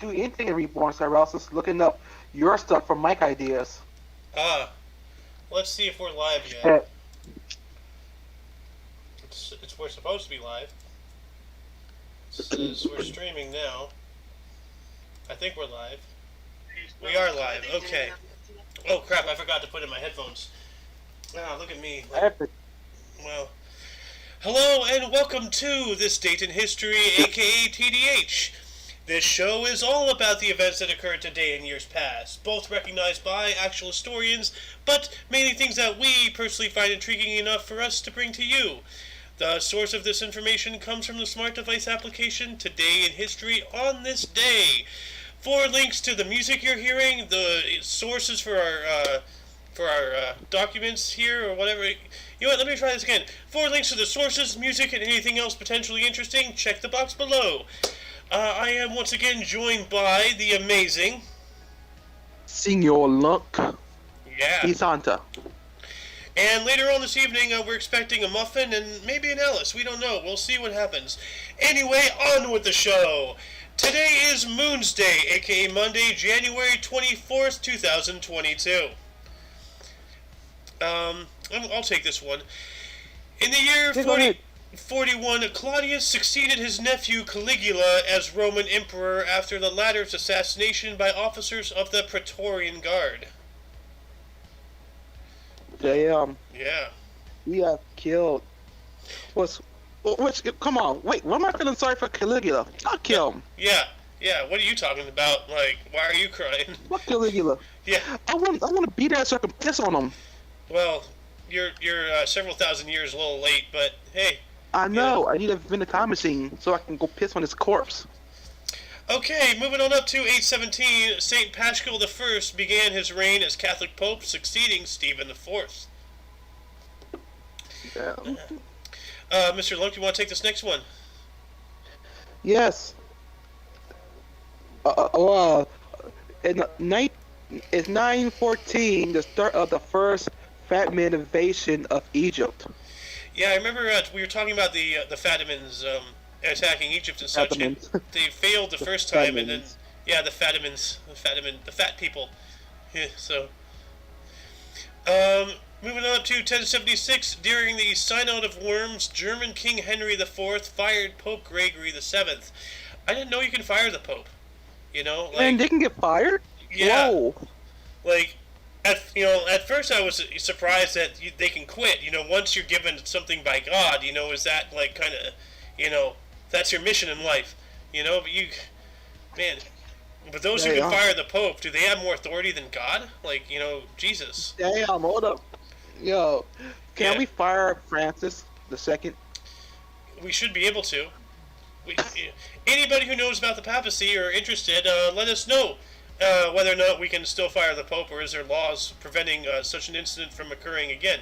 do anything in Reborn, so I was just looking up your stuff for mic ideas. Ah, let's see if we're live Uh, yet. We're supposed to be live. It says we're streaming now. I think we're live. We are live. Okay. Oh crap! I forgot to put in my headphones. Ah, look at me. Well, hello and welcome to This Date in History, aka TDH. This show is all about the events that occurred today and years past, both recognized by actual historians, but mainly things that we personally find intriguing enough for us to bring to you. The source of this information comes from the smart device application Today in History on this day. For links to the music you're hearing, the sources for our documents here or whatever. You know what, let me try this again. For links to the sources, music, and anything else potentially interesting, check the box below. I am once again joined by the amazing Senor Lunk. Yeah. Santa. And later on this evening, we're expecting a muffin and maybe an Alice. We don't know. We'll see what happens. Anyway, on with the show. Today is Moon's Day, aka Monday, January 24th, 2022. I'll take this one. In the year 41, Claudius succeeded his nephew Caligula as Roman emperor after the latter's assassination by officers of the Praetorian Guard. Damn. Yeah. We have killed. Come on, wait, why am I feeling sorry for Caligula? I'll kill him. Yeah, what are you talking about? Like, why are you crying? Fuck Caligula. Yeah. I want to beat that so I can piss on him. Well, you're several thousand years a little late, but hey. I know. I need to invent a time machine so I can go piss on his corpse. Okay, moving on up to 817, Saint Paschal I began his reign as Catholic Pope, succeeding Stephen IV. Yeah. Mr. Lunk, do you want to take this next one? Yes. It's 914, the start of the first Fatman invasion of Egypt. Yeah, I remember we were talking about the Fatimans attacking Egypt and such. And they failed the first time, and then the Fatimans, the fat people. Yeah, so. Moving on up to 1076, during the Synod of Worms, German King Henry IV fired Pope Gregory VII. I didn't know you can fire the Pope. You know, like, and they can get fired. Yeah. Whoa. Like, at first I was surprised that they can quit. You know, once you're given something by God, you know, is that like kind of, you know, that's your mission in life. You know, but those who can fire the Pope, do they have more authority than God? Like, you know, Jesus. Damn, hold up. Yo, can we fire Francis II? We should be able to. Anybody who knows about the papacy or interested, let us know whether or not we can still fire the Pope, or is there laws preventing such an incident from occurring again.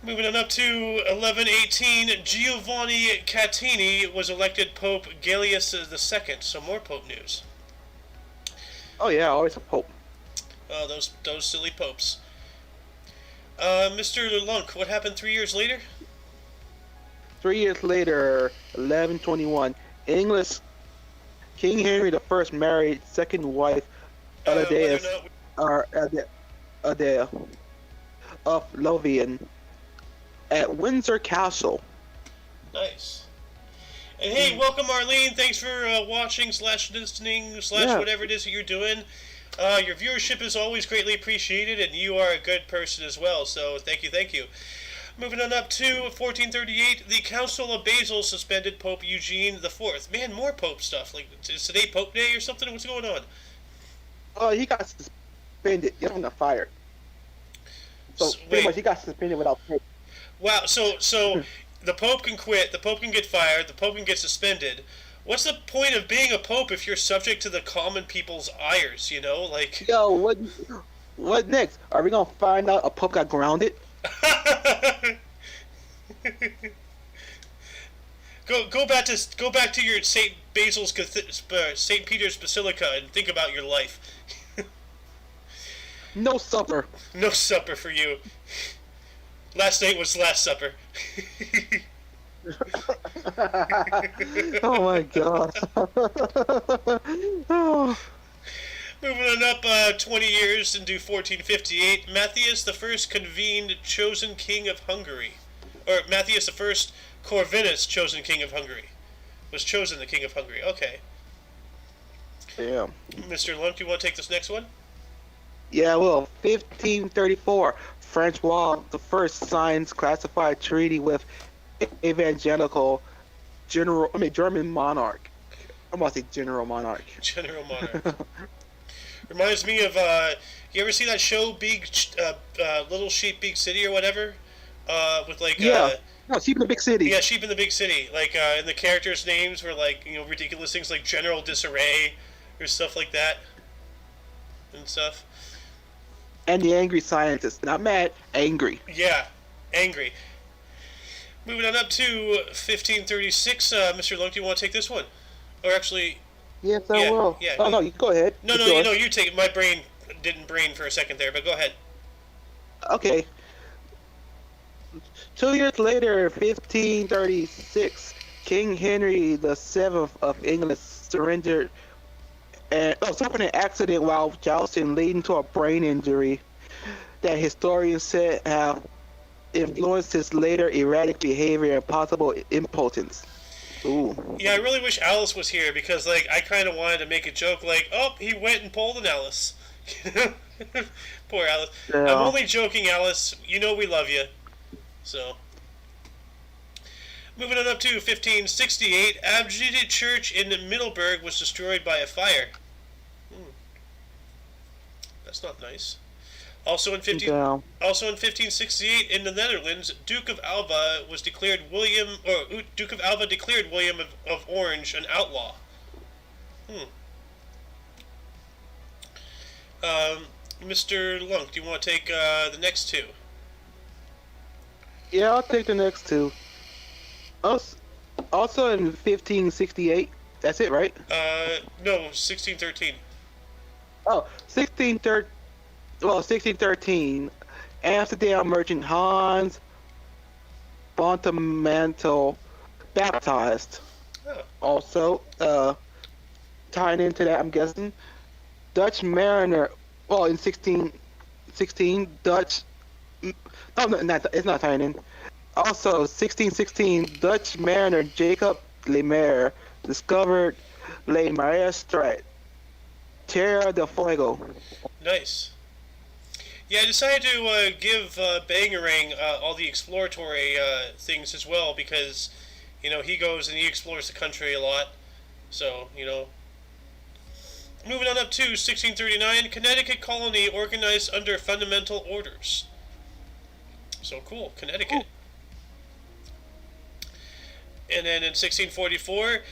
Moving on up to 1118, Giovanni Catini was elected Pope Gellius II. So more Pope news. Oh yeah, always a Pope. Those silly popes. Mr. Lunk, what happened 3 years later? 3 years later, 1121, English King Henry I married second wife Adela of Lothian at Windsor Castle. Nice. And hey, welcome Arlene. Thanks for watching / listening / whatever it is that you're doing. Your viewership is always greatly appreciated, and you are a good person as well, so thank you. Moving on up to 1438, the Council of Basel suspended Pope Eugene IV. Man, more Pope stuff. Like, is today Pope Day or something? What's going on? Oh, he got suspended. He got fired. So pretty much he got suspended without pay. Wow, so the Pope can quit, the Pope can get fired, the Pope can get suspended. What's the point of being a Pope if you're subject to the common people's ires, you know? Like, yo, what next? Are we gonna find out a Pope got grounded? Go back to your St. Peter's Basilica and think about your life. No supper. No supper for you. Last night was Last Supper. Oh my god. Oh. Moving on up 20 years into 1458, Matthias the First convened chosen king of Hungary. Or Matthias the First Corvinus, chosen king of Hungary. Was chosen the king of Hungary. Okay. Yeah. Mr. Lunk, do you want to take this next one? Yeah, well, 1534, Francois the First signs classified treaty with evangelical German monarch. I'm about to say general monarch. General monarch. Reminds me of, you ever see that show, Little Sheep, Big City or whatever? With like, yeah. No, Sheep in the Big City. Yeah, Sheep in the Big City. Like, and the characters' names were like, ridiculous things like General Disarray or stuff like that. And stuff. And the angry scientist. Not mad, angry. Yeah, angry. Moving on up to 1536, Mr. Lunk, do you want to take this one? Or actually... Yes, I will. Yeah, no, you go ahead. No, you take it. My brain didn't brain for a second there, but go ahead. Okay. 2 years later, 1536, King Henry VII of England surrendered and suffered an accident while jousting, leading to a brain injury that historians said have influenced his later erratic behavior and possible impotence. Ooh. Yeah, I really wish Alice was here because, like, I kind of wanted to make a joke like, oh, he went and pulled an Alice. Poor Alice. Yeah. I'm only joking, Alice. You know we love you. So, moving on up to 1568, Abgeded Church in Middelburg was destroyed by a fire. That's not nice. Also in 1568, in the Netherlands, Duke of Alva declared William of Orange an outlaw. Mr. Lunk, do you want to take the next two? Yeah, I'll take the next two. Also in 1568, that's it, right? No, 1613. Oh, 1613, Amsterdam merchant Hans Bontemantel baptized. Oh. Also, tying into that, I'm guessing, Dutch mariner, in 1616, Dutch, it's not tying in. Also, 1616, Dutch mariner Jacob Lemaire discovered Le Maestre, Terra del Fuego. Nice. Yeah, I decided to give Bangarang all the exploratory things as well because, he goes and he explores the country a lot. So, Moving on up to 1639, Connecticut colony organized under fundamental orders. So cool, Connecticut. Ooh. And then in 1644,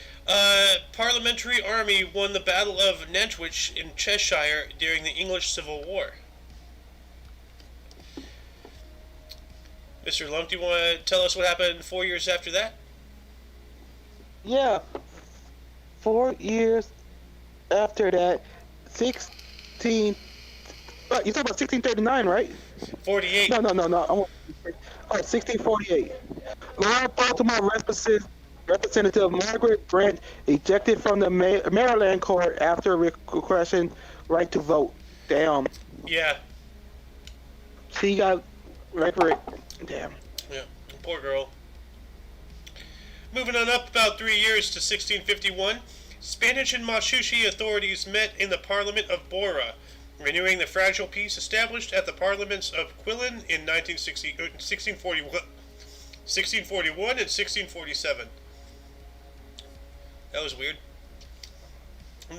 Parliamentary Army won the Battle of Nantwich in Cheshire during the English Civil War. Mr. Lunk, do you want to tell us what happened 4 years after that? Yeah. 4 years after that, 16... you're talking about 1639, right? 48. No. 1648. Lord Baltimore Representative Margaret Brent ejected from the Maryland court after requesting right to vote. Damn. Yeah. She got right for it. Damn. Yeah, poor girl. Moving on up about 3 years to 1651, Spanish and Machuchi authorities met in the Parliament of Bora, renewing the fragile peace established at the Parliaments of Quillen in 1641 and 1647. That was weird.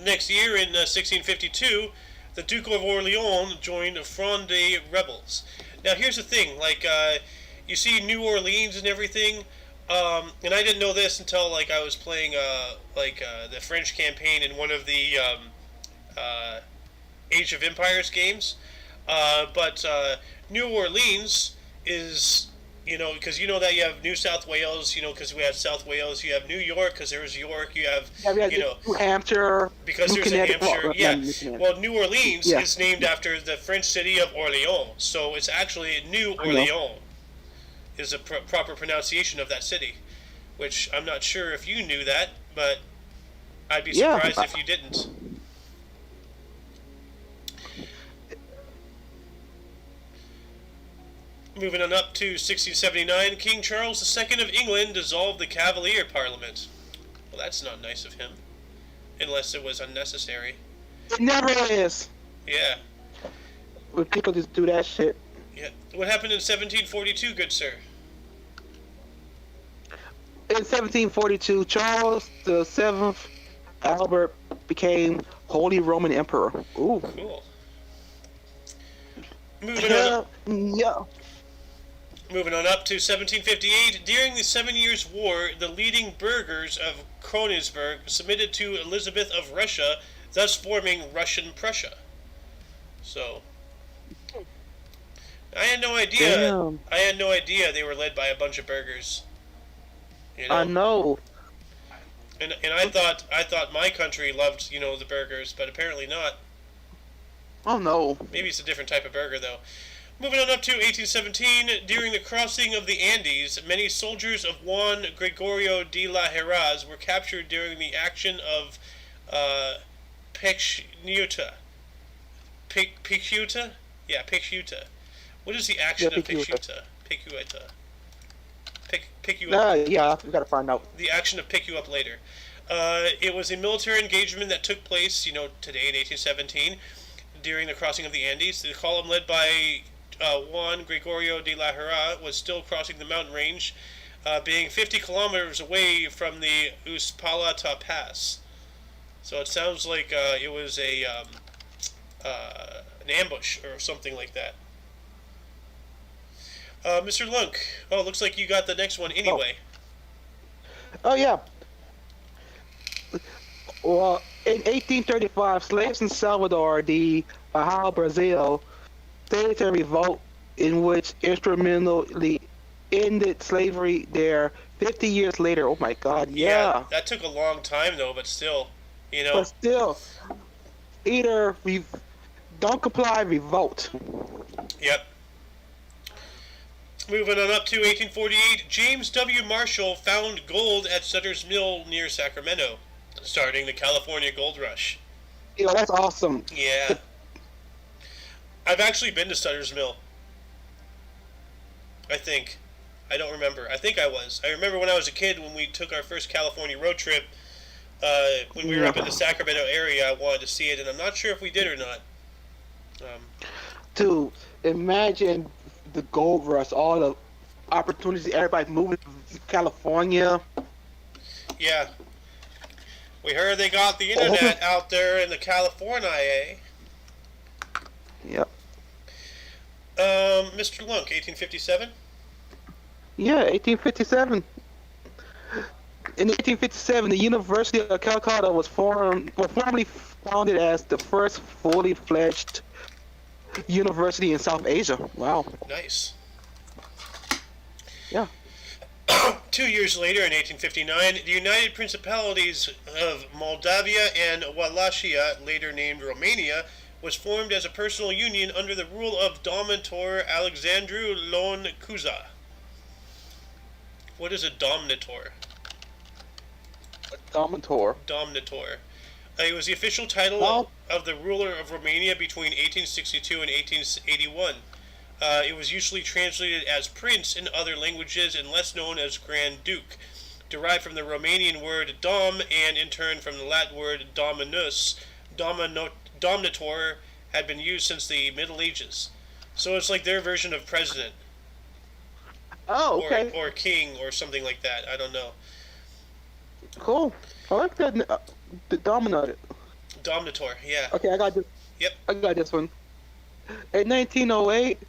Next year, in 1652, the Duke of Orleans joined Fronde rebels. Now, here's the thing, you see New Orleans and everything, and I didn't know this until, I was playing, the French campaign in one of the, Age of Empires games, but New Orleans is, because that you have New South Wales, because we have South Wales, you have New York, because there's York, you have, New Hampshire, because New there's a Hampshire, Well, New Orleans is named after the French city of Orléans, so it's actually New Orleans is a proper pronunciation of that city. which I'm not sure if you knew that, but I'd be Yeah. surprised if you didn't. Moving on up to 1679, King Charles II of England dissolved the Cavalier Parliament. Well, that's not nice of him, unless it was unnecessary. It never is. Yeah. When people just do that shit. Yeah. What happened in 1742, good sir? In 1742, Charles VII Albert became Holy Roman Emperor. Ooh. Cool. Moving on. Yeah. Moving on up to 1758, during the 7 Years' War, the leading burghers of Königsberg submitted to Elizabeth of Russia, thus forming Russian Prussia. So, I had no idea. Damn. I had no idea they were led by a bunch of burghers. You know? I know. And I thought my country loved, the burghers, but apparently not. Oh no. Maybe it's a different type of burger though. Moving on up to 1817, during the crossing of the Andes, many soldiers of Juan Gregorio de la Heras were captured during the action of Picchuta. Picchuta? Yeah, Picchuta. What is the action of Picchuta? Picchuta. Pick you up. Yeah, we gotta find out. The action of pick you up later. It was a military engagement that took place, today in 1817, during the crossing of the Andes. The column led by Juan Gregorio de la Hera was still crossing the mountain range, being 50 kilometers away from the Uspallata Pass. So it sounds like it was an ambush or something like that. Mr. Lunk, looks like you got the next one anyway. Oh yeah. Well, in 1835, slaves in Salvador de Bahia, Brazil, staged a revolt in which instrumentally ended slavery there 50 years later. Oh my God, yeah. That took a long time though, but still, But still, either don't comply, revolt. Yep. Moving on up to 1848, James W. Marshall found gold at Sutter's Mill near Sacramento, starting the California Gold Rush. That's awesome. Yeah. I've actually been to Sutter's Mill. I think. I don't remember. I think I was. I remember when I was a kid when we took our first California road trip, when we were up in the Sacramento area, I wanted to see it, and I'm not sure if we did or not. Dude, imagine the gold rush, all the opportunities, everybody moving to California. Yeah. We heard they got the internet out there in the California, eh? Yep. Mr. Lunk, 1857? Yeah, 1857. In 1857, the University of Calcutta was formally founded as the first fully fledged university in South Asia. Wow. Nice. Yeah. 2 years later, in 1859, the United Principalities of Moldavia and Wallachia, later named Romania, was formed as a personal union under the rule of Dominator Alexandru Lon Cuza. What is a dominator? Dominator. Dominator. It was the official title of the ruler of Romania between 1862 and 1881. It was usually translated as prince in other languages and less known as Grand Duke, derived from the Romanian word dom and in turn from the Latin word dominus. Dominator had been used since the Middle Ages. So it's like their version of president. Oh, okay. Or king or something like that. I don't know. Cool. I like that. The Dominator. Dominator, yeah. Okay, I got this. Yep. I got this one. In 1908,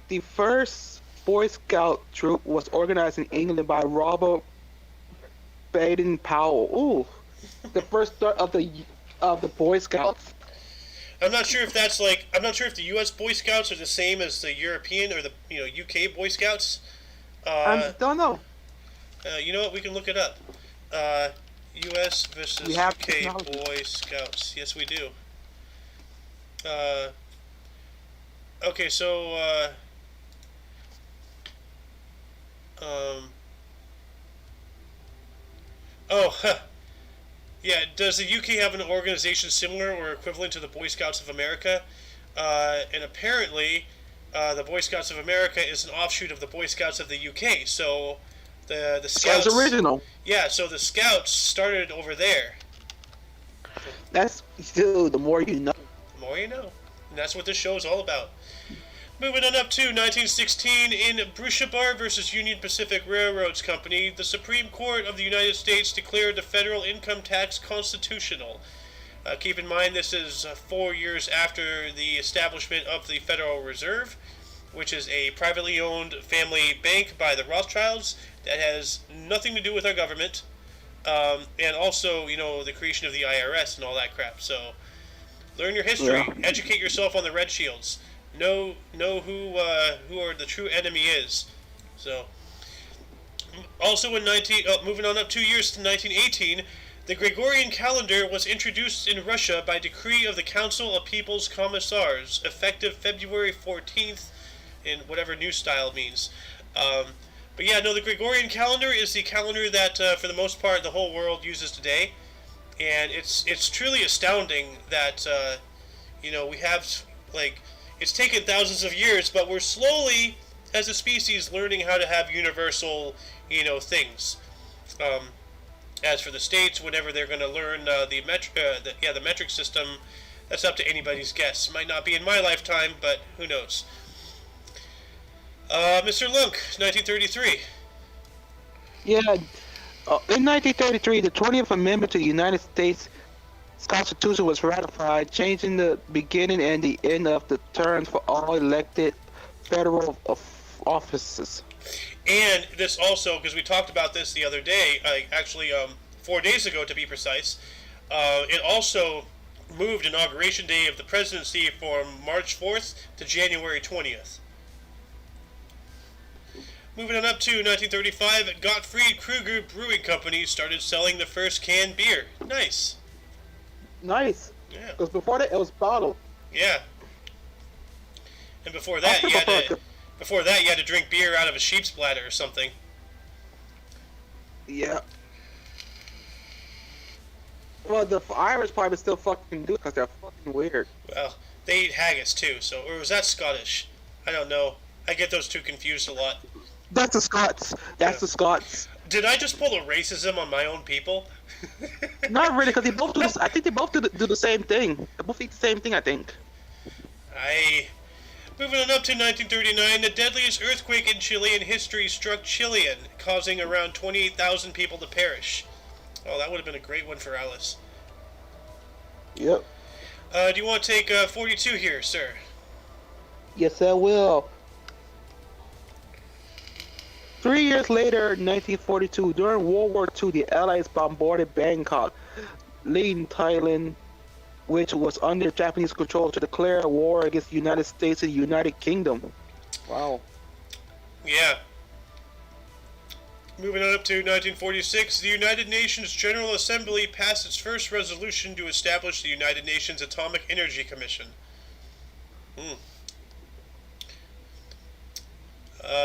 the first Boy Scout troop was organized in England by Robert Baden-Powell. Ooh, the first start of the Boy Scouts. I'm not sure if that's like. I'm not sure if the U.S. Boy Scouts are the same as the European or the UK Boy Scouts. I don't know. You know what? We can look it up. U.S. versus UK technology. Boy Scouts. Yes, we do. Okay, so Oh, huh. Yeah. Does the UK have an organization similar or equivalent to the Boy Scouts of America? And apparently, the Boy Scouts of America is an offshoot of the Boy Scouts of the UK. So, the So it's Scouts. original. Yeah. So the Scouts started over there. That's still the more you know. The more you know. And that's what this show is all about. Moving on up to 1916, in Brushabar versus Union Pacific Railroads Company, the Supreme Court of the United States declared the federal income tax constitutional. Keep in mind this is 4 years after the establishment of the Federal Reserve, which is a privately owned family bank by the Rothschilds that has nothing to do with our government, and also, the creation of the IRS and all that crap. So, learn your history, educate yourself on the Red Shields. Know who are the true enemy is. So, also in moving on up 2 years to 1918, the Gregorian calendar was introduced in Russia by decree of the Council of People's Commissars, effective February 14th, in whatever new style means. But yeah, no, the Gregorian calendar is the calendar that, for the most part, the whole world uses today, and it's truly astounding that we have it's taken thousands of years, but we're slowly, as a species, learning how to have universal, things. As for the states, whenever they're going to learn the metric system, that's up to anybody's guess. Might not be in my lifetime, but who knows. Mr. Lunk, 1933. Yeah, in 1933, the 20th Amendment to the United States Constitution was ratified, changing the beginning and the end of the terms for all elected federal offices. And this also, because we talked about this the other day, 4 days ago to be precise, it also moved Inauguration Day of the presidency from March 4th to January 20th. Moving on up to 1935, Gottfried Kruger Brewing Company started selling the first canned beer. Nice. Nice. Yeah. Because before that, it was bottled. Yeah. And before that, you had to drink beer out of a sheep's bladder or something. Yeah. Well, the Irish probably still fucking do it because they're fucking weird. Well, they eat haggis too, or was that Scottish? I don't know. I get those two confused a lot. That's the Scots. The Scots. Did I just pull a racism on my own people? Not really, because they both do this. I think they both do the same thing. They both eat the same thing, I think. Moving on up to 1939, the deadliest earthquake in Chilean history struck Chilean, causing around 28,000 people to perish. Oh, that would have been a great one for Alice. Yep. Do you want to take 42 here, sir? Yes, I will. 3 years later, 1942, during World War II, the Allies bombarded Bangkok, leading Thailand, which was under Japanese control, to declare a war against the United States and the United Kingdom. Wow. Yeah. Moving on up to 1946, the United Nations General Assembly passed its first resolution to establish the United Nations Atomic Energy Commission.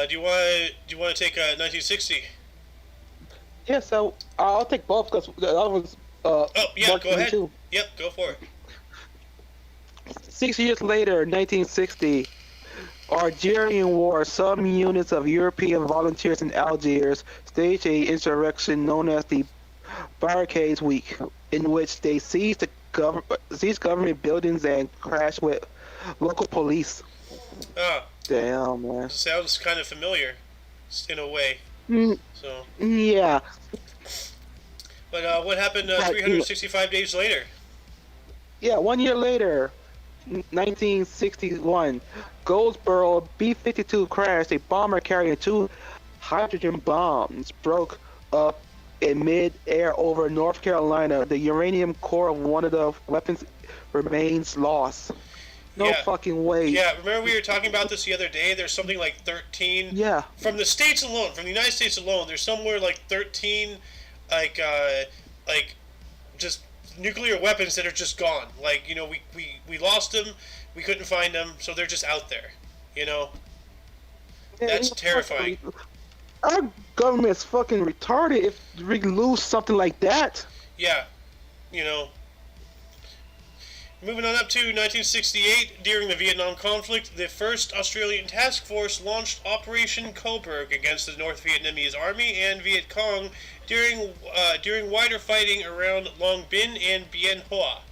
Do you want to take 1960? Yeah, so I'll take both because that was. Oh yeah, go ahead. Too. Yep, go for it. 6 years later, 1960, Algerian War. Some units of European volunteers in Algiers staged an insurrection known as the Barricades Week, in which they seized government buildings and crashed with local police. Damn, man. Sounds kind of familiar, in a way. So. Yeah. But what happened 365 days later? Yeah, 1 year later, 1961, Goldsboro B-52 crashed. A bomber carrying 2 hydrogen bombs broke up in mid-air over North Carolina. The uranium core of one of the weapons remains lost. No fucking way. Yeah, remember we were talking about this the other day? There's something like 13. Yeah. From the States alone, from the United States alone, there's somewhere like 13, just nuclear weapons that are just gone. Like, we lost them, we couldn't find them, so they're just out there. Yeah, That's terrifying. Our government is fucking retarded if we lose something like that. Yeah, you know. Moving on up to 1968, during the Vietnam conflict, the 1st Australian Task Force launched Operation Coburg against the North Vietnamese Army and Viet Cong during wider fighting around Long Binh and Bien Hoa.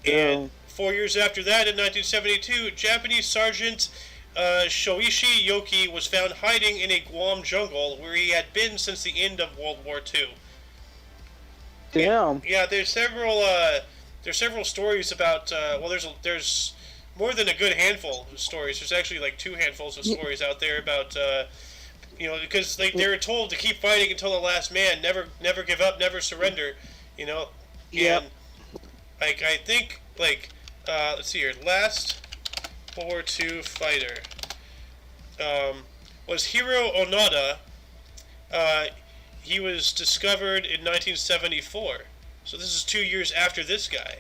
And 4 years after that, in 1972, Japanese Sergeant Shoichi Yoki was found hiding in a Guam jungle where he had been since the end of World War II. Damn. Yeah, there's several stories about. There's more than a good handful of stories. There's actually like 2 handfuls of stories out there about. Because they were told to keep fighting until the last man, never give up, never surrender. You know. Yep. And like I think let's see here, last World War II fighter was Hiro Onoda. He was discovered in 1974, so this is 2 years after this guy.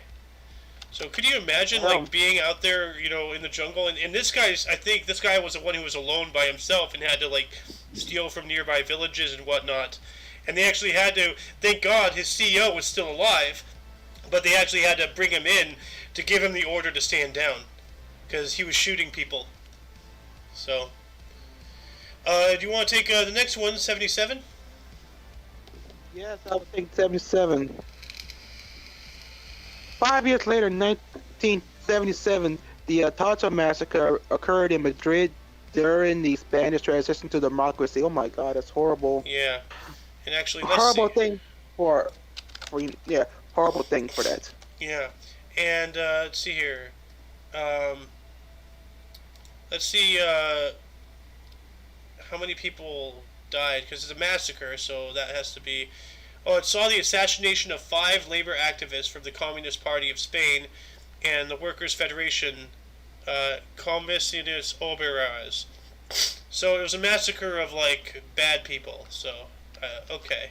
So could you imagine being out there, in the jungle, and I think this guy was the one who was alone by himself and had to steal from nearby villages and whatnot, and they actually had to, thank God his CEO was still alive, but they actually had to bring him in to give him the order to stand down, because he was shooting people. So, do you want to take the next one, 77? Yes, I would think 77. 5 years later, 1977, the Atacha massacre occurred in Madrid during the Spanish transition to democracy. Oh my God, that's horrible. Yeah, and actually, horrible thing for horrible thing for that. Yeah, and let's see here. Let's see how many people died, because it's a massacre, so that has to be. Oh, it saw the assassination of 5 labor activists from the Communist Party of Spain and the Workers' Federation, Comisiones Obreras. So it was a massacre of bad people. So okay.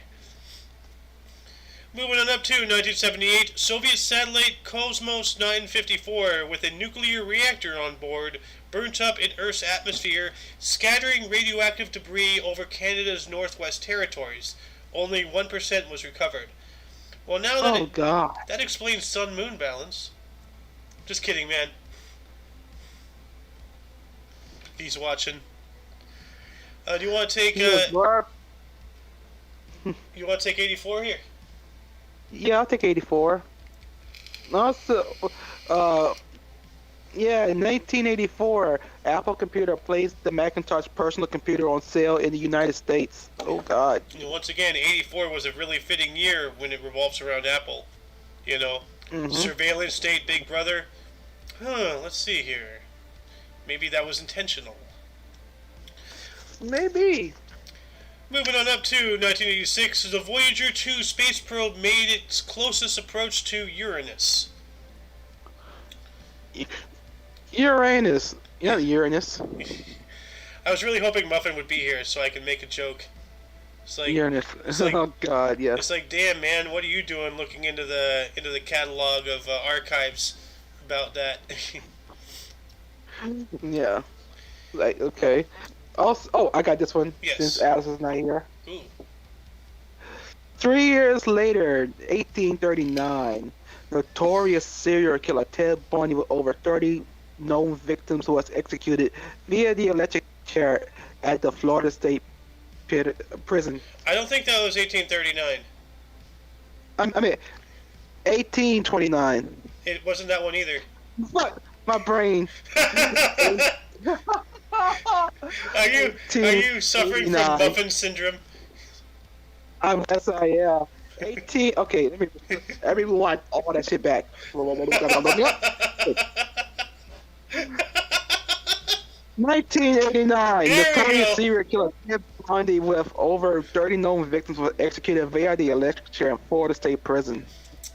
Moving on up to 1978, Soviet satellite Cosmos 954 with a nuclear reactor on board burnt up in Earth's atmosphere, scattering radioactive debris over Canada's Northwest Territories. Only 1% was recovered. Well, now that that explains sun-moon balance. Just kidding, man. He's watching. Do you want to take? You want to take 84 here? Yeah, I'll take 84. Also, in 1984, Apple Computer placed the Macintosh personal computer on sale in the United States. Oh, God. Once again, 84 was a really fitting year when it revolves around Apple. Surveillance state, Big Brother. Let's see here. Maybe that was intentional. Maybe. Moving on up to 1986, the Voyager 2 space probe made its closest approach to Uranus. Uranus. Yeah, Uranus. I was really hoping Muffin would be here so I could make a joke. It's like Uranus. Oh God, yeah. It's like, damn man, what are you doing looking into the catalog of archives about that? Yeah. Okay. Also, I got this one. Yes. Since Alice is not here. Ooh. 3 years later, 1839, notorious serial killer Ted Bundy with over 30 known victims was executed via the electric chair at the Florida State Prison. I don't think that was 1839. I mean, 1829. It wasn't that one either. What? My brain. Are you suffering from Muffin syndrome? Yes, I am. 18. Okay, let me rewind all that shit back. 1989. Notorious serial killer Ted Bundy with over 30 known victims was executed via the electric chair in Florida State Prison.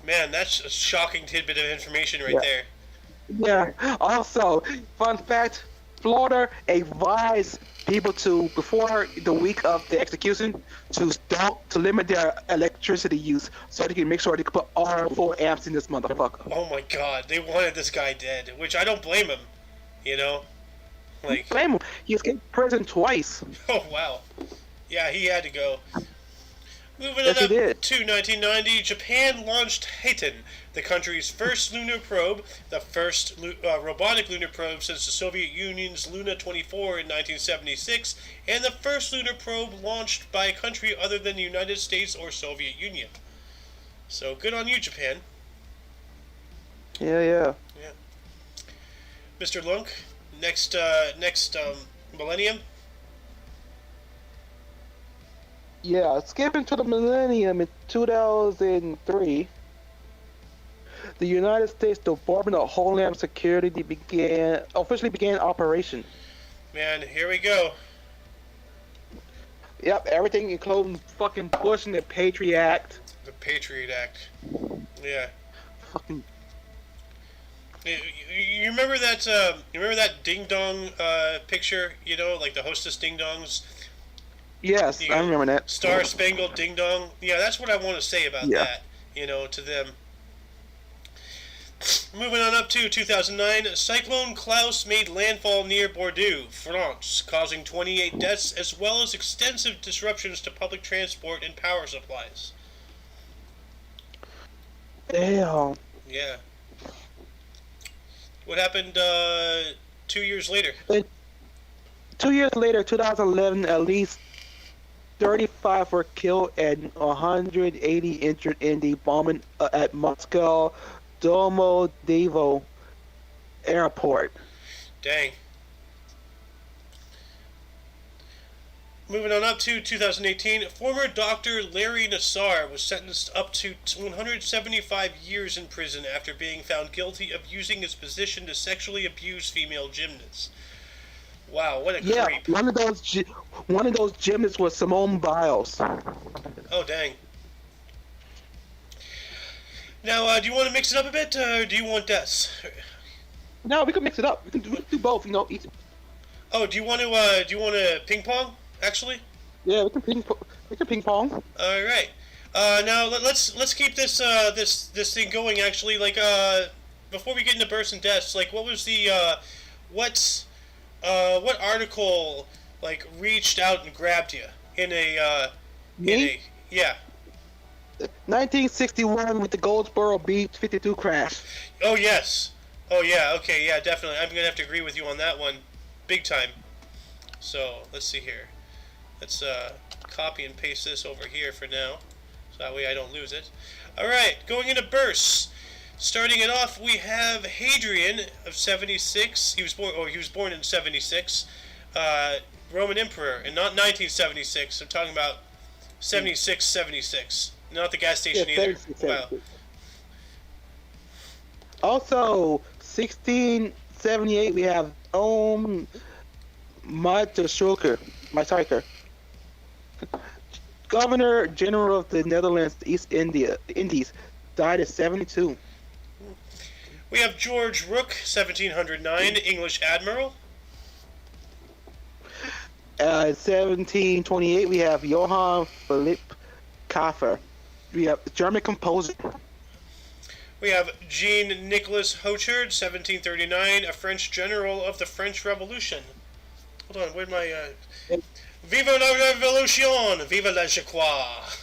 Man, that's a shocking tidbit of information right there. Yeah. Also, fun fact: Florida advised people to, before the week of the execution, to limit their electricity use so they can make sure they can put all 4 amps in this motherfucker. Oh my God, they wanted this guy dead, which I don't blame him, Like, blame him. He escaped prison twice. oh wow, yeah, he had to go. Moving on Yes, he up did. to 1990, Japan launched Titan, the country's first lunar probe, the first robotic lunar probe since the Soviet Union's Luna 24 in 1976, and the first lunar probe launched by a country other than the United States or Soviet Union. So good on you, Japan. Yeah. Yeah. Mr. Lunk, next millennium. Yeah, skipping to the millennium in 2003, the United States Department of Homeland Security officially began operation. Man, here we go. Yep, everything including fucking pushing the Patriot Act. The Patriot Act. Yeah. Fucking. You remember that? You remember that ding dong picture? You know, like the hostess ding dongs. Yes, I remember that. Star Spangled Ding Dong. Yeah, that's what I want to say about that. You know, to them. Moving on up to 2009, Cyclone Klaus made landfall near Bordeaux, France, causing 28 deaths as well as extensive disruptions to public transport and power supplies. Damn. Yeah. What happened 2 years later? 2 years later, 2011, at least 35 were killed and 180 injured in the bombing at Moscow Domodedovo Airport. Dang. Moving on up to 2018, former Dr. Larry Nassar was sentenced up to 175 years in prison after being found guilty of using his position to sexually abuse female gymnasts. Wow, what a creep. One of those gymnasts was Simone Biles. Oh, dang. Now, do you want to mix it up a bit, or do you want this? No, we can mix it up. We can do both, you know. Oh, do you want to ping pong, actually? Yeah, we can ping pong. All right. Now let's keep this this thing going. Actually, like before we get into births and deaths, like what was the what article like reached out and grabbed you in a yeah. 1961 with the Goldsboro Beach 52 crash. Oh yes. Oh yeah. Okay. Yeah. Definitely. I'm gonna have to agree with you on that one, big time. So let's see here. Let's copy and paste this over here for now, so that way I don't lose it. All right. Going into bursts. Starting it off, we have Hadrian of 76. He was born in 76. Roman Emperor, and not 1976. I'm talking about 76. Not the gas station either. Wow. Also, 1678, we have Maarten Governor General of the Netherlands, the Indies, died at 72. We have George Rooke, 1709, English admiral. 1728, we have Johann Philipp Kaffer. We have German composer. We have Jean Nicolas Houchard, 1739, a French general of the French Revolution. Hold on, where'd my Vive la Révolution! Vive la Jacquois!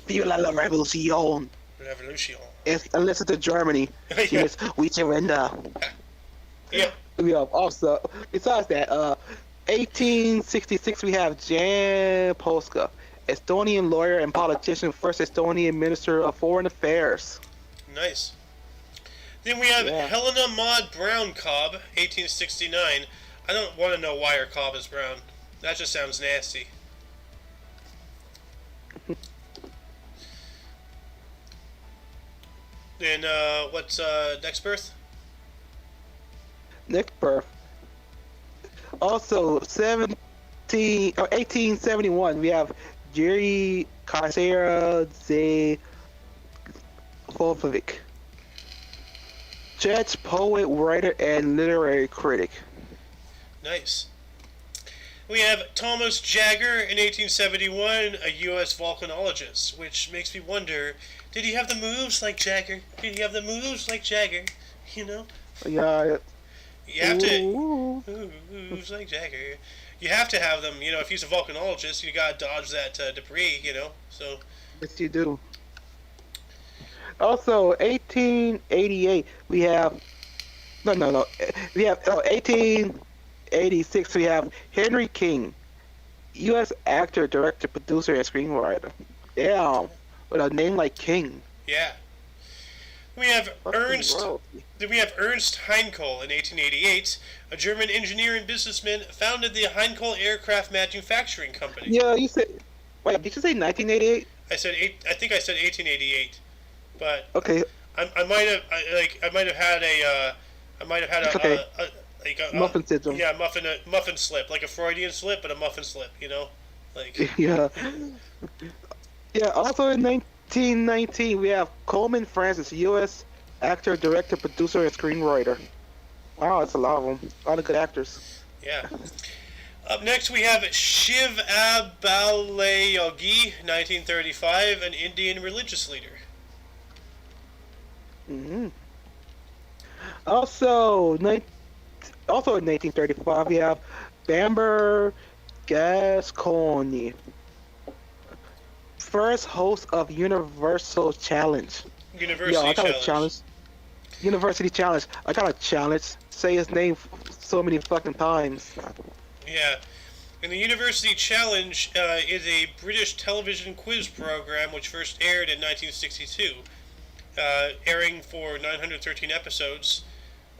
Vive la Révolution! Revolution. Unless it's Germany. Yeah. Yes, we surrender. Yeah. We have also, besides that, 1866, we have Jan Polska, Estonian lawyer and politician, first Estonian Minister of Foreign Affairs. Nice. Then we have Helena Maud Brown Cobb, 1869. I don't want to know why her cob is brown. That just sounds nasty. Then what's next birth? Next birth. Also, 1871, we have Jerry Carcera Zavovic, judge, poet, writer, and literary critic. Nice. We have Thomas Jagger in 1871, a U.S. volcanologist, which makes me wonder, did he have the moves like Jagger? You know? Yeah. You have to. Ooh. Who's like Jagger? You have to have them. If he's a volcanologist, you gotta dodge that debris. So. Yes, you do. Also, 1888, we have no. We have 1886. We have Henry King, U.S. actor, director, producer, and screenwriter. Yeah, with a name like King. Yeah. We have Ernst Heinkel in 1888, a German engineer and businessman, founded the Heinkel Aircraft Manufacturing Company. Yeah, you said. Wait, did you say 1988? I think I said 1888, but okay. I might have had a muffin syndrome. Yeah, muffin slip, like a Freudian slip, but a muffin slip. Yeah. Yeah. Also in 1919, we have Coleman Francis, U.S. actor, director, producer, and screenwriter. Wow, that's a lot of them. A lot of good actors. Yeah. Up next, we have Shiv Abalayogi, 1935, an Indian religious leader. Mm-hmm. Also in 1935, we have Bamber Gascoigne, first host of Universal Challenge. University Challenge. I got a challenge. Say his name so many fucking times. Yeah. And the University Challenge is a British television quiz program which first aired in 1962, airing for 913 episodes.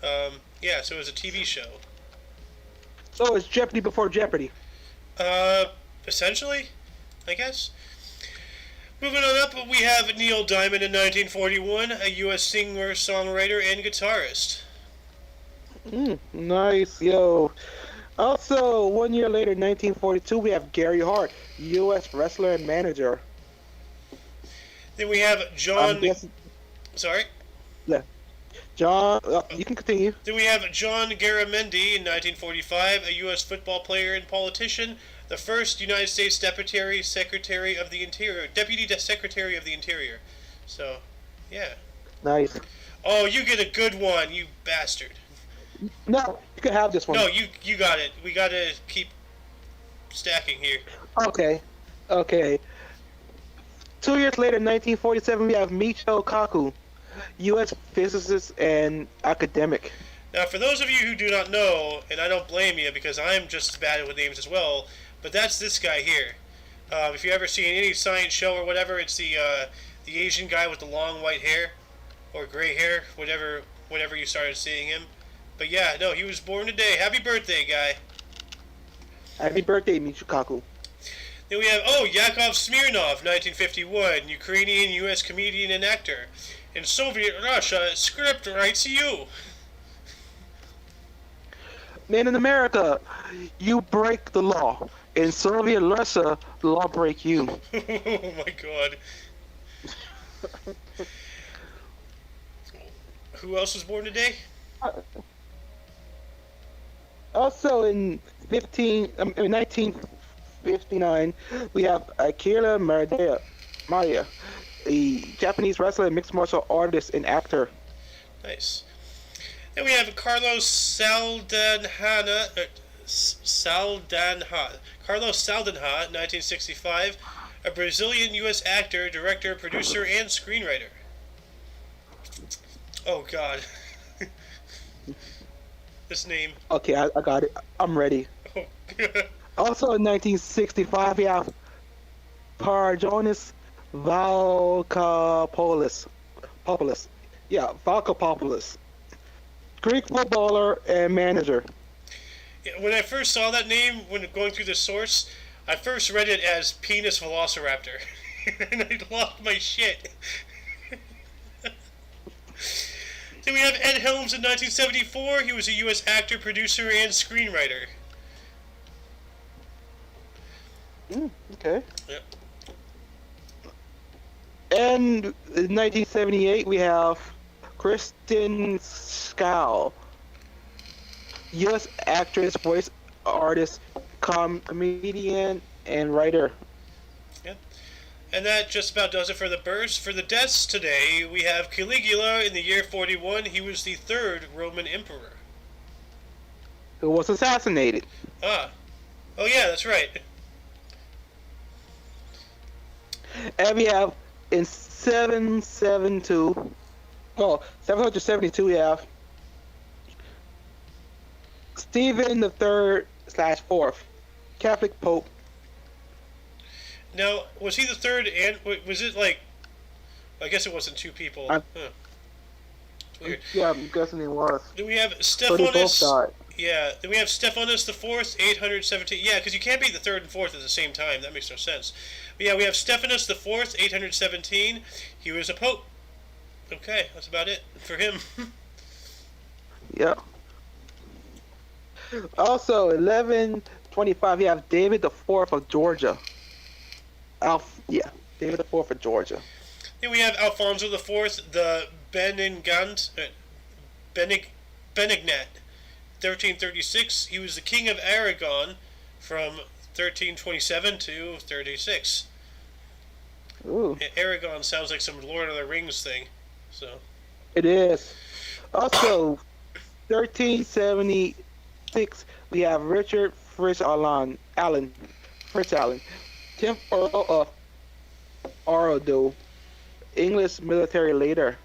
So it was a TV show. So it's Jeopardy before Jeopardy. Essentially, I guess. Moving on up, we have Neil Diamond in 1941, a U.S. singer, songwriter, and guitarist. Nice, yo. Also, 1 year later, 1942, we have Gary Hart, U.S. wrestler and manager. Then we have John... Sorry? Yeah. John... you can continue. Then we have John Garamendi in 1945, a U.S. football player and politician, the first United States Deputy Secretary of the Interior. So, yeah. Nice. Oh, you get a good one, you bastard. No, you can have this one. No, you got it. We gotta keep stacking here. Okay. 2 years later, 1947, we have Michio Kaku, U.S. physicist and academic. Now, for those of you who do not know, and I don't blame you because I'm just as bad with names as well, but that's this guy here. If you ever see any science show or whatever, it's the Asian guy with the long white hair or gray hair, whenever you started seeing him. But yeah, no, he was born today. Happy birthday, guy. Happy birthday, Michio Kaku. Then we have, Yakov Smirnov, 1951, Ukrainian U.S. comedian and actor. In Soviet Russia, script writes you. Man, in America, you break the law. In Soviet Russia, the law break you. Oh my god. Who else was born today? Also in 1959, we have Akira Maria, a Japanese wrestler, mixed martial artist, and actor. Nice. Then we have Carlos Saldanha, 1965, a Brazilian U.S. actor, director, producer, and screenwriter. Oh God. This name. Okay, I got it. I'm ready. Oh. Also in 1965, we have Parjonis Valkopoulos. Valkopoulos. Greek footballer and manager. Yeah, when I first saw that name, when going through the source, I first read it as Penis Velociraptor. And I lost my shit. Then we have Ed Helms in 1974. He was a U.S. actor, producer, and screenwriter. Okay. Yep. And in 1978, we have Kristen Schaal, U.S. actress, voice artist, comedian, and writer. Yep. And that just about does it for the births. For the deaths today, we have Caligula in the year 41. He was the third Roman emperor. who was assassinated. Ah. Oh yeah, that's right. And we have in 772, we have Stephen the Third / Fourth, Catholic Pope. Now, was he the third, and was it like? I guess it wasn't two people. Huh. It's weird. Yeah, I'm guessing it was. Do we have So they both Stephanus? died. Yeah. Do we have Stephanus the Fourth, 817? Yeah, because you can't be the third and fourth at the same time. That makes no sense. But yeah, we have Stephanus the Fourth, 817. He was a pope. Okay, that's about it for him. Yeah. Also, 1125, you have David the Fourth of Georgia. David the Fourth of Georgia. Then we have Alfonso the Fourth, the Benignant, 1336. He was the king of Aragon from 1327 to 36. Ooh. Aragon sounds like some Lord of the Rings thing. So. It is. Also, 1376, we have Richard Allen, 10th Earl of Argol, English military leader.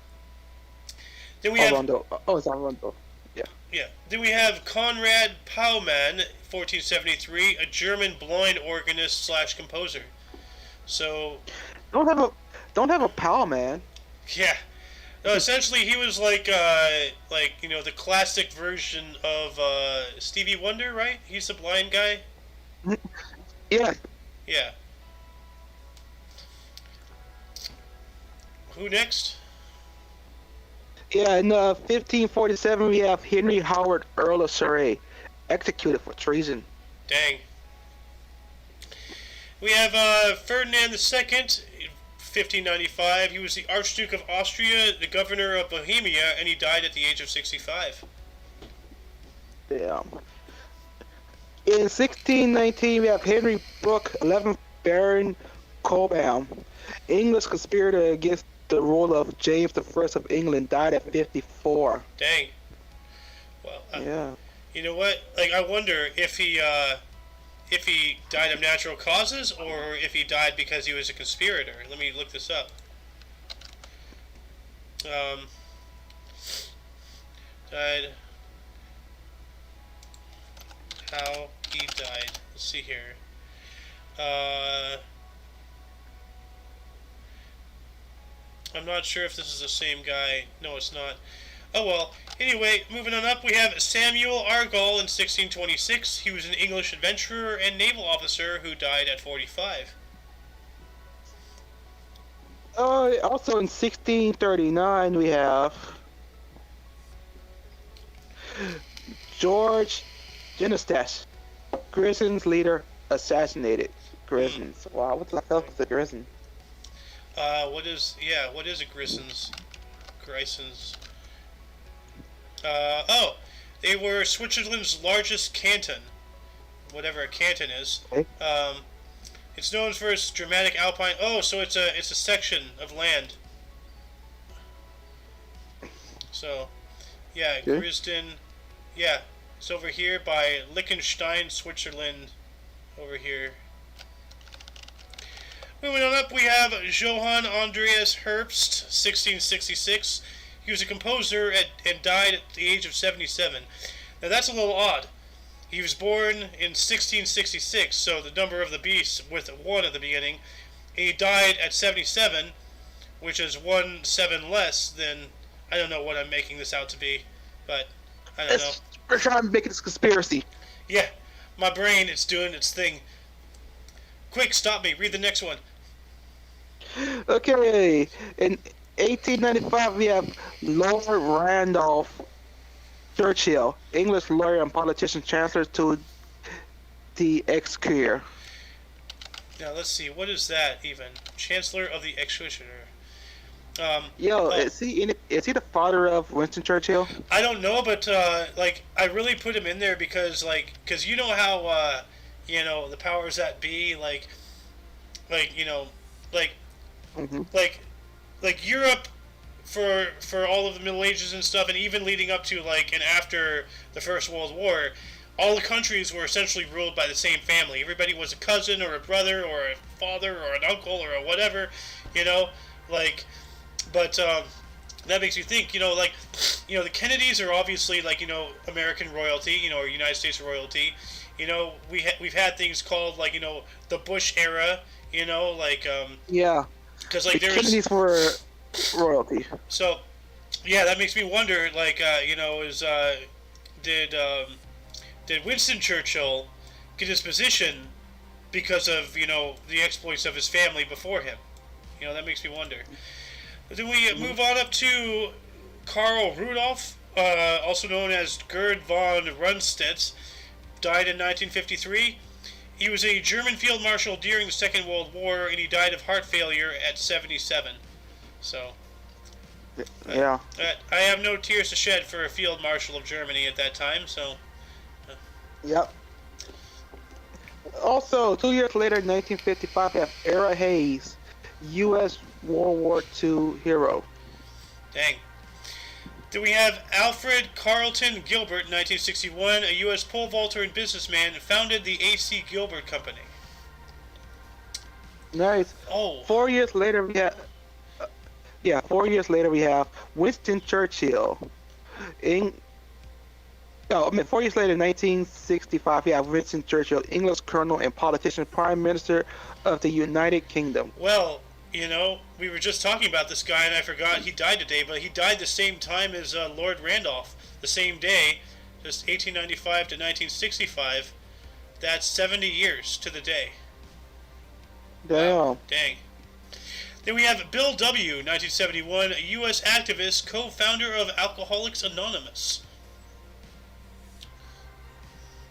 Then we have Arundel. Oh, it's Arundel. Yeah. Yeah. Then we have Konrad Paumann, 1473, a German blind organist / composer. So. Don't have a power man. Yeah. No, essentially he was like the classic version of Stevie Wonder, right? He's the blind guy. Yeah. Yeah. Who next? Yeah, in 1547 we have Henry Howard, Earl of Surrey, executed for treason. Dang. We have Ferdinand II, 1595. He was the Archduke of Austria, the governor of Bohemia, and he died at the age of 65. Yeah. In 1619 we have Henry Brooke, 11th Baron Cobham, English conspirator against the rule of James I of England, died at 54. Dang. Well, yeah. You know what? Like, I wonder if he died of natural causes or if he died because he was a conspirator. Let me look this up. Died. How he died. Let's see here. I'm not sure if this is the same guy. No, it's not. Oh well. Anyway, moving on up, we have Samuel Argol in 1626. He was an English adventurer and naval officer who died at 45. Also in 1639 we have George Genestash, Grison's leader, assassinated. Grison's. Wow, what the hell is a Grison? What is a Grison's? They were Switzerland's largest canton, whatever a canton is. Okay. It's known for its dramatic alpine. Oh, so it's a section of land. So, yeah, Okay. Dresden. Yeah, it's over here by Liechtenstein, Switzerland. Over here. Moving on up, we have Johan Andreas Herbst, 1666. He was a composer and died at the age of 77. Now that's a little odd. He was born in 1666, so the number of the beast with 1 at the beginning. And he died at 77, which is 1 7 less than, I don't know what I'm making this out to be, but I don't know. We're trying to make this conspiracy. Yeah, my brain, it's doing its thing. Quick, stop me. Read the next one. Okay. In 1895, we have Lord Randolph Churchill, English lawyer and politician, chancellor to the Exchequer. Now, let's see. What is that, even? Chancellor of the Exchequer. Is he the father of Winston Churchill? I don't know, but, I really put him in there because you know how, the powers that be, Mm-hmm. like Europe for all of the Middle Ages and stuff, and even leading up to and after the First World War, all the countries were essentially ruled by the same family. Everybody was a cousin or a brother or a father or an uncle or a whatever, you know, like, but that makes you think, the Kennedys are obviously like, American royalty, or United States royalty. We've had things called like, the Bush era, Yeah. because like The there's Kennedys were royalty. so yeah, that makes me wonder, like, did Winston Churchill get his position because of, the exploits of his family before him? That makes me wonder. But then we move on up to Karl Rudolph, also known as Gerd von Rundstedt, died in 1953. He was a German field marshal during the Second World War, and he died of heart failure at 77. So, Yeah. I have no tears to shed for a field marshal of Germany at that time, so... Yep. Also, 2 years later, 1955, we have Era Hayes, U.S. World War II hero. Dang. Then we have Alfred Carlton Gilbert, 1961, a U.S. pole vaulter and businessman, founded the A.C. Gilbert Company. Nice. Oh. 4 years later, we have... 4 years later, we have Winston Churchill. 4 years later, 1965, we have Winston Churchill, English colonel and politician, Prime Minister of the United Kingdom. Well, we were just talking about this guy, and I forgot he died today, but he died the same time as Lord Randolph, the same day, just 1895 to 1965. That's 70 years to the day. Damn. Wow, dang. Then we have Bill W., 1971, a U.S. activist, co-founder of Alcoholics Anonymous.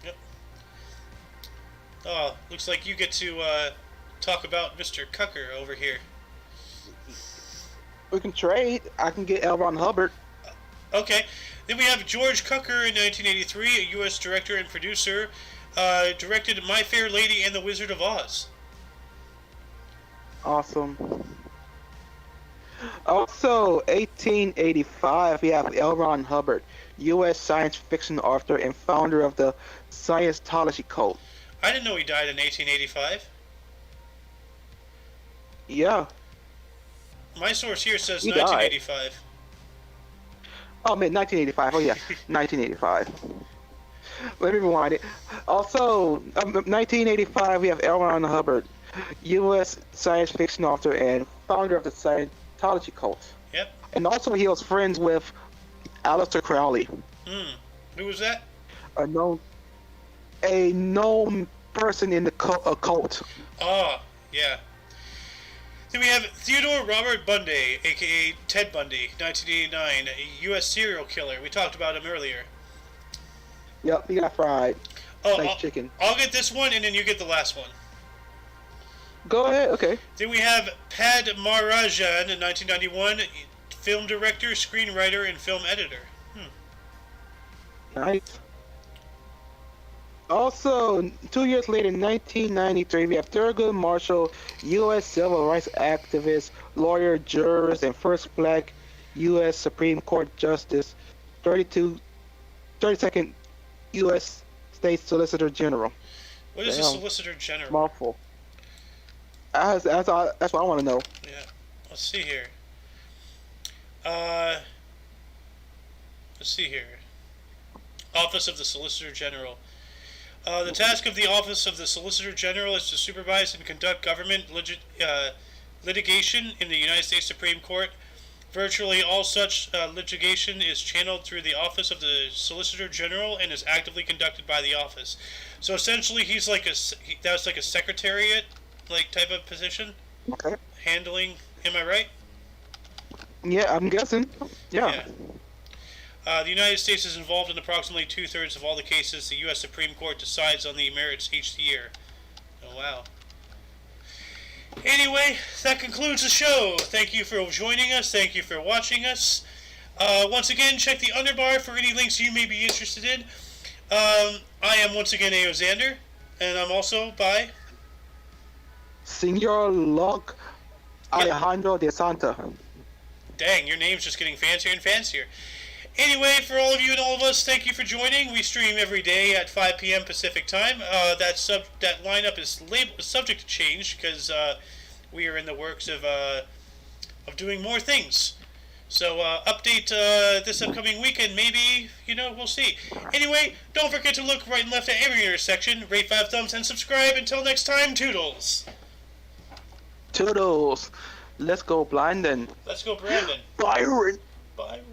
Yep. Oh, looks like you get to talk about Mr. Cucker over here. We can trade. I can get L. Ron Hubbard. Okay. Then we have George Cucker in 1983, a U.S. director and producer, directed My Fair Lady and the Wizard of Oz. Awesome. Also, 1885, we have L. Ron Hubbard, U.S. science fiction author and founder of the Scientology cult. I didn't know he died in 1885. Yeah. My source here says He 1985. Died. Oh, man, 1985. Oh, yeah, 1985. Let me rewind it. Also, 1985, we have L. Ron Hubbard, U.S. science fiction author and founder of the Scientology cult. Yep. And also, he was friends with Aleister Crowley. Who was that? A known person in the cult. Oh, yeah. Then we have Theodore Robert Bundy, a.k.a. Ted Bundy, 1989, a U.S. serial killer. We talked about him earlier. Yep, he got fried. Oh, Nice chicken. I'll get this one, and then you get the last one. Go ahead, okay. Then we have Padmarajan, in 1991, film director, screenwriter, and film editor. Nice. Also, 2 years later, 1993, we have Thurgood Marshall, U.S. civil rights activist, lawyer, jurist, and first black U.S. Supreme Court Justice, 32nd U.S. State Solicitor General. What is a Solicitor General? Mouthful. That's what I want to know. Yeah. Let's see here. Office of the Solicitor General. The task of the Office of the Solicitor General is to supervise and conduct government litigation in the United States Supreme Court. Virtually all such litigation is channeled through the Office of the Solicitor General and is actively conducted by the office. So essentially, that's like a secretariat type of position. Okay. Handling. Am I right? Yeah, I'm guessing. Yeah. The United States is involved in approximately 2/3 of all the cases the U.S. Supreme Court decides on the merits each year. Oh, wow. Anyway, that concludes the show. Thank you for joining us. Thank you for watching us. Once again, check the underbar for any links you may be interested in. I am once again Aoxander, and I'm also by... Senor Locke Alejandro de Santa. Dang, your name's just getting fancier and fancier. Anyway, for all of you and all of us, thank you for joining. We stream every day at 5 p.m. Pacific time. That lineup is subject to change because we are in the works of doing more things. So update this upcoming weekend, maybe, we'll see. Anyway, don't forget to look right and left at every intersection, rate 5 thumbs, and subscribe. Until next time, toodles. Toodles. Let's go, Blindon. Let's go, Brandon. Byron. Byron.